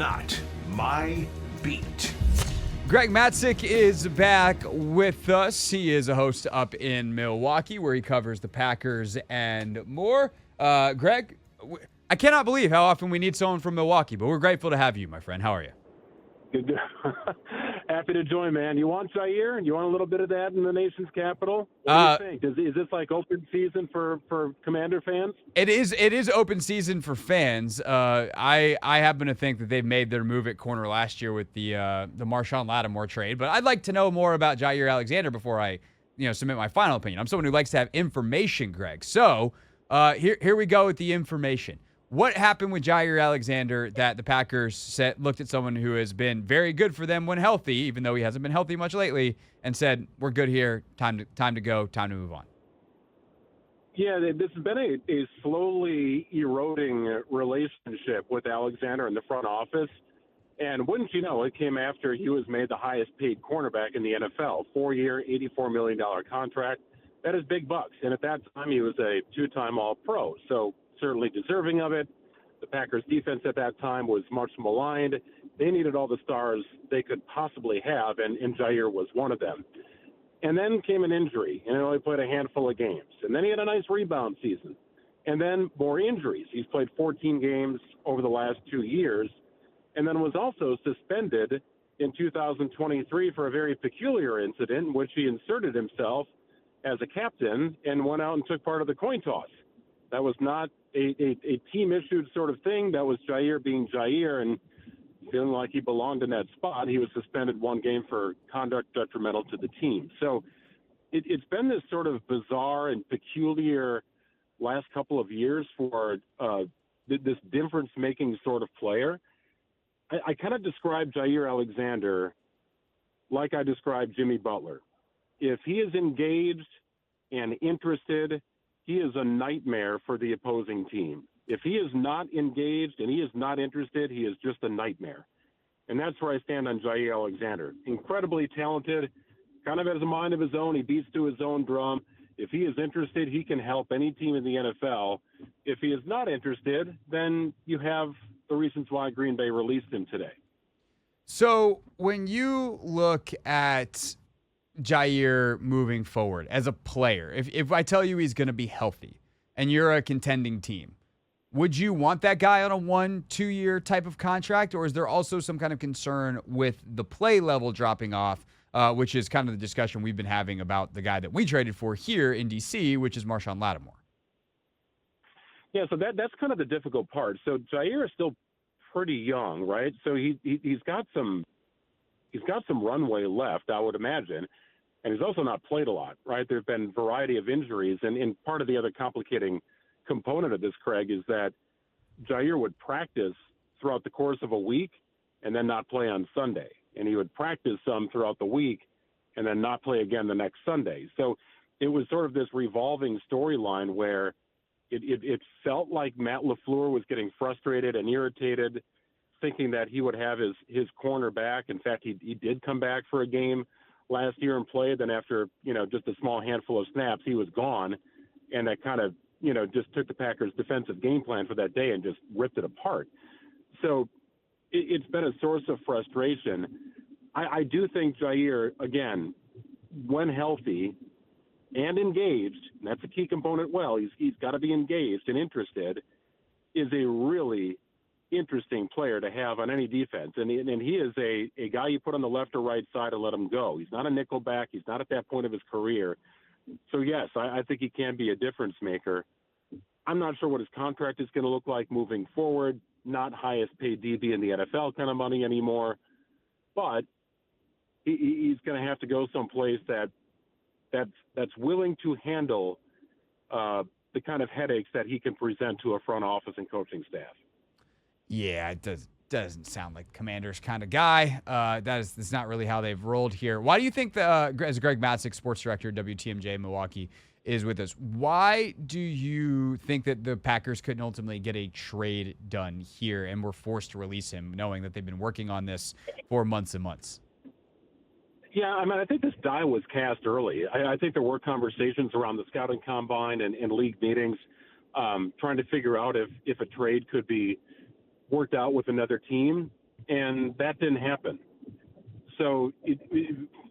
not my beat. Greg Matzek is back with us. He is a host up in Milwaukee where he covers the Packers and more. Greg, I cannot believe how often we need someone from Milwaukee, but we're grateful to have you, my friend. How are you? Good. Happy to join, man. You want Jaire? You want a little bit of that in the nation's capital? What do you think? Is this like open season for Commander fans? It is open season for fans. I happen to think that they made their move at corner last year with the Marshawn Lattimore trade, but I'd like to know more about Jaire Alexander before I submit my final opinion. I'm someone who likes to have information, Greg. So here we go with the information. What happened with Jaire Alexander that the Packers looked at someone who has been very good for them when healthy, even though he hasn't been healthy much lately, and said, we're good here, time to go, time to move on? Yeah, this has been a slowly eroding relationship with Alexander in the front office. And wouldn't you know, it came after he was made the highest paid cornerback in the NFL, 4-year, $84 million contract. That is big bucks. And at that time, he was a 2-time All-Pro. So certainly deserving of it. The Packers defense at that time was much maligned. They needed all the stars they could possibly have, and Jaire was one of them. And then came an injury, and he only played a handful of games. And then he had a nice rebound season. And then more injuries. He's played 14 games over the last 2 years, and then was also suspended in 2023 for a very peculiar incident in which he inserted himself as a captain and went out and took part of the coin toss. That was not a team-issued sort of thing. That was Jaire being Jaire and feeling like he belonged in that spot. He was suspended 1 game for conduct detrimental to the team. So it's been this sort of bizarre and peculiar last couple of years for this difference-making sort of player. I kind of describe Jaire Alexander like I described Jimmy Butler. If he is engaged and interested, he is a nightmare for the opposing team. If he is not engaged and he is not interested, he is just a nightmare. And that's where I stand on Jaire Alexander. Incredibly talented, kind of has a mind of his own. He beats to his own drum. If he is interested, he can help any team in the NFL. If he is not interested, then you have the reasons why Green Bay released him today. So when you look at Jaire moving forward as a player, if I tell you he's going to be healthy and you're a contending team, would you want that guy on a 1-2 year type of contract, or is there also some kind of concern with the play level dropping off, which is kind of the discussion we've been having about the guy that we traded for here in D.C., which is Marshawn Lattimore? Yeah, so that's kind of the difficult part. So Jaire is still pretty young, right? So he's got some runway left, I would imagine. And he's also not played a lot, right? There's been a variety of injuries. And part of the other complicating component of this, Craig, is that Jaire would practice throughout the course of a week and then not play on Sunday. And he would practice some throughout the week and then not play again the next Sunday. So it was sort of this revolving storyline where it felt like Matt LaFleur was getting frustrated and irritated, thinking that he would have his corner back. In fact, he did come back for a game last year and played. Then after, just a small handful of snaps, he was gone. And that kind of, just took the Packers' defensive game plan for that day and just ripped it apart. So it's been a source of frustration. I do think Jaire, again, when healthy and engaged, and that's a key component, he's got to be engaged and interested, is a really interesting player to have on any defense. And he is a guy you put on the left or right side and let him go. He's not a nickel back. He's not at that point of his career. So, yes, I think he can be a difference maker. I'm not sure what his contract is going to look like moving forward. Not highest paid DB in the NFL kind of money anymore. But he's going to have to go someplace that's willing to handle the kind of headaches that he can present to a front office and coaching staff. Yeah, it doesn't sound like Commander's kind of guy. That's not really how they've rolled here. Why do you think as Greg Matzek, sports director at WTMJ Milwaukee, is with us, why do you think that the Packers couldn't ultimately get a trade done here and were forced to release him, knowing that they've been working on this for months and months? Yeah, I think this die was cast early. I think there were conversations around the scouting combine and league meetings trying to figure out if a trade could be worked out with another team. and that didn't happen. So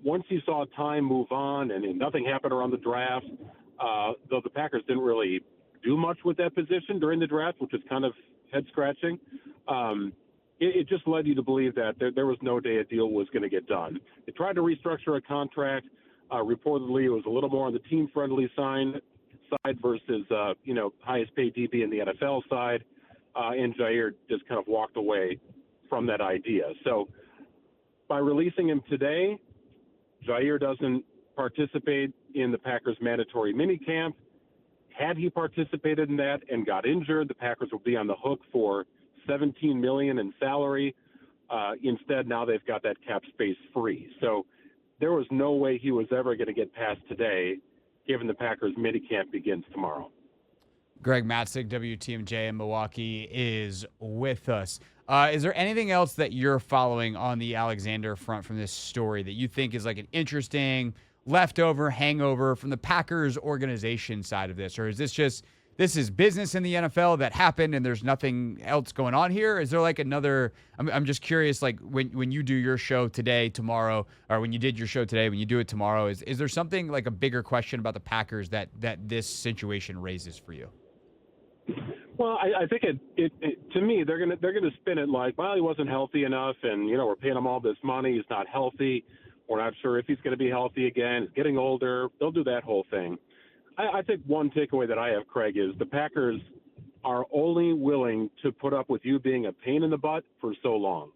once you saw time move on and nothing happened around the draft, though the Packers didn't really do much with that position during the draft, which is kind of head-scratching, it just led you to believe that there was no day a deal was going to get done. They tried to restructure a contract. Reportedly, it was a little more on the team-friendly side versus, highest-paid DB in the NFL side, and Jaire just kind of walked away from that idea. So by releasing him today, Jaire doesn't participate in the Packers' mandatory minicamp. Had he participated in that and got injured, the Packers will be on the hook for $17 million in salary. Instead, now they've got that cap space free. So there was no way he was ever going to get past today, given the Packers' minicamp begins tomorrow. Greg Matzek, WTMJ in Milwaukee, is with us. Is there anything else that you're following on the Alexander front from this story that you think is like an interesting leftover hangover from the Packers organization side of this? Or is this is business in the NFL that happened and there's nothing else going on here? Is there like another, I'm just curious, like when you do your show today, tomorrow, or when you did your show today, when you do it tomorrow, is there something like a bigger question about the Packers that this situation raises for you? Well, I think it to me, they're gonna spin it like, well, he wasn't healthy enough, and we're paying him all this money. He's not healthy. We're not sure if he's going to be healthy again. He's getting older. They'll do that whole thing. I think one takeaway that I have, Craig, is the Packers are only willing to put up with you being a pain in the butt for so long,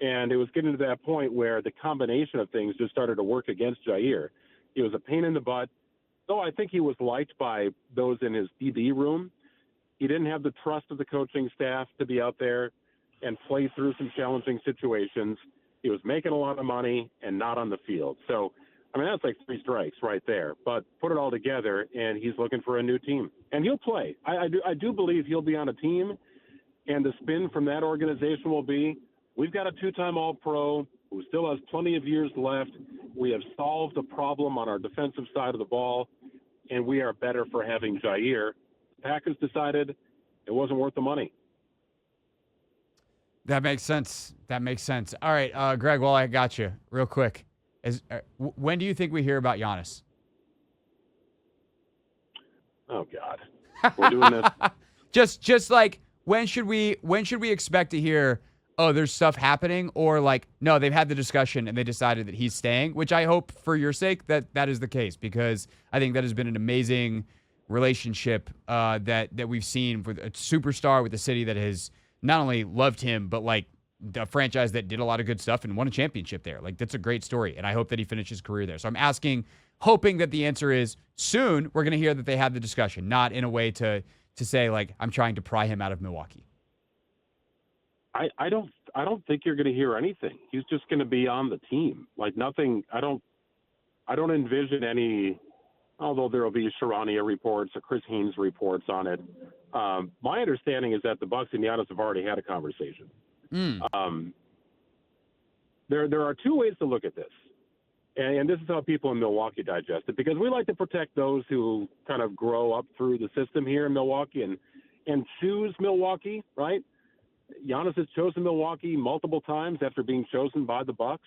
and it was getting to that point where the combination of things just started to work against Jaire. He was a pain in the butt, though I think he was liked by those in his DB room. He didn't have the trust of the coaching staff to be out there and play through some challenging situations. He was making a lot of money and not on the field. So, that's like 3 strikes right there. But put it all together, and he's looking for a new team. And he'll play. I do believe he'll be on a team, and the spin from that organization will be, we've got a 2-time All-Pro who still has plenty of years left. We have solved a problem on our defensive side of the ball, and we are better for having Jaire. Packers decided it wasn't worth the money. That makes sense. All right, Greg, well, I got you real quick. When do you think we hear about Giannis? Oh, God. We're doing this. just like, when should we expect to hear, oh, there's stuff happening, or like, no, they've had the discussion and they decided that he's staying, which I hope for your sake that is the case, because I think that has been an amazing relationship that we've seen with a superstar with a city that has not only loved him, but like a franchise that did a lot of good stuff and won a championship there. Like, that's a great story, and I hope that he finishes his career there. So I'm asking, hoping that the answer is soon we're going to hear that they had the discussion, not in a way to say, like, I'm trying to pry him out of Milwaukee. I don't think you're going to hear anything. He's just going to be on the team. Like, nothing. I don't envision any. Although there will be Sharania reports or Chris Haynes reports on it. My understanding is that the Bucs and Giannis have already had a conversation. There are 2 ways to look at this, and this is how people in Milwaukee digest it, because we like to protect those who kind of grow up through the system here in Milwaukee and choose Milwaukee, right? Giannis has chosen Milwaukee multiple times after being chosen by the Bucs,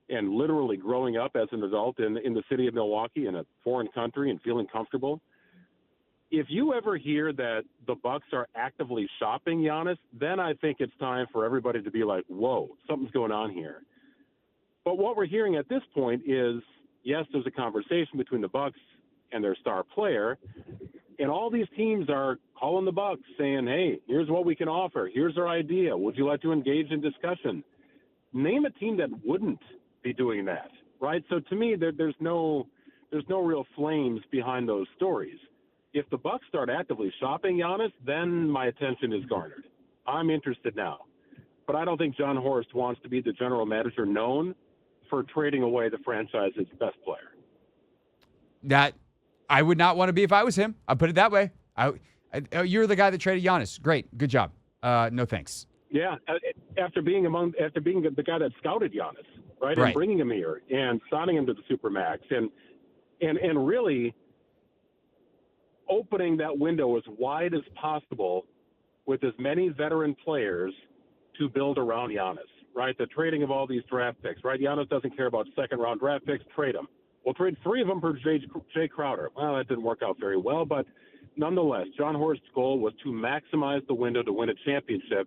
and literally growing up as an adult in the city of Milwaukee in a foreign country and feeling comfortable. If you ever hear that the Bucs are actively shopping Giannis, then I think it's time for everybody to be like, whoa, something's going on here. But what we're hearing at this point is, yes, there's a conversation between the Bucs and their star player, and all these teams are calling the Bucs saying, hey, here's what we can offer. Here's our idea. Would you like to engage in discussion? Name a team that wouldn't be doing that, right? So to me, there's no real flames behind those stories. If the Bucs start actively shopping Giannis, then my attention is garnered. I'm interested now, but I don't think John Horst wants to be the general manager known for trading away the franchise's best player. That I would not want to be if I was him. I'll put it that way. You're the guy that traded Giannis. Great, good job. No thanks. Yeah, after being the guy that scouted Giannis, right? And bringing him here and signing him to the Supermax and really opening that window as wide as possible with as many veteran players to build around Giannis, right? The trading of all these draft picks, right? Giannis doesn't care about second-round draft picks. Trade them. We'll trade 3 of them for Jay Crowder. Well, that didn't work out very well, but nonetheless, John Horst's goal was to maximize the window to win a championship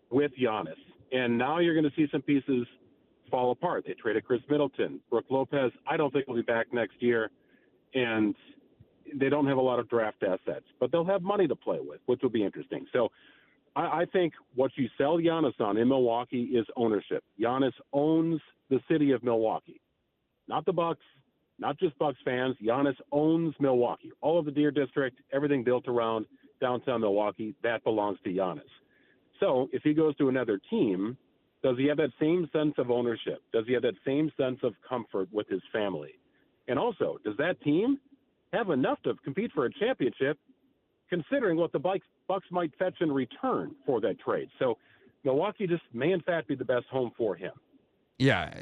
with Giannis. And now you're going to see some pieces fall apart. They traded Chris Middleton. Brook Lopez, I don't think will be back next year. And they don't have a lot of draft assets, but they'll have money to play with, which will be interesting. So I think what you sell Giannis on in Milwaukee is ownership. Giannis owns the city of Milwaukee, not the Bucks, not just Bucks fans. Giannis owns Milwaukee. All of the Deer District, everything built around downtown Milwaukee, that belongs to Giannis. So if he goes to another team, does he have that same sense of ownership? Does he have that same sense of comfort with his family? And also, does that team have enough to compete for a championship, considering what the Bucks might fetch in return for that trade? So Milwaukee just may, in fact, be the best home for him. Yeah,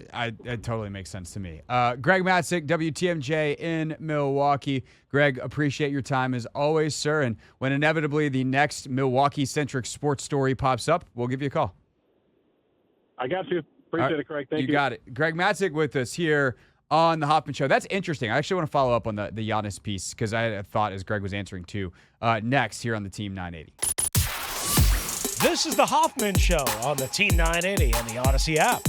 it totally makes sense to me. Greg Matzek, WTMJ in Milwaukee. Greg, appreciate your time as always, sir. And when inevitably the next Milwaukee-centric sports story pops up, we'll give you a call. I got you. Appreciate it, Craig. Thank you. You got it. Greg Matzek with us here on the Hoffman Show. That's interesting. I actually want to follow up on the Giannis piece because I had a thought as Greg was answering too. Next here on the Team 980. This is the Hoffman Show on the Team 980 and the Odyssey app.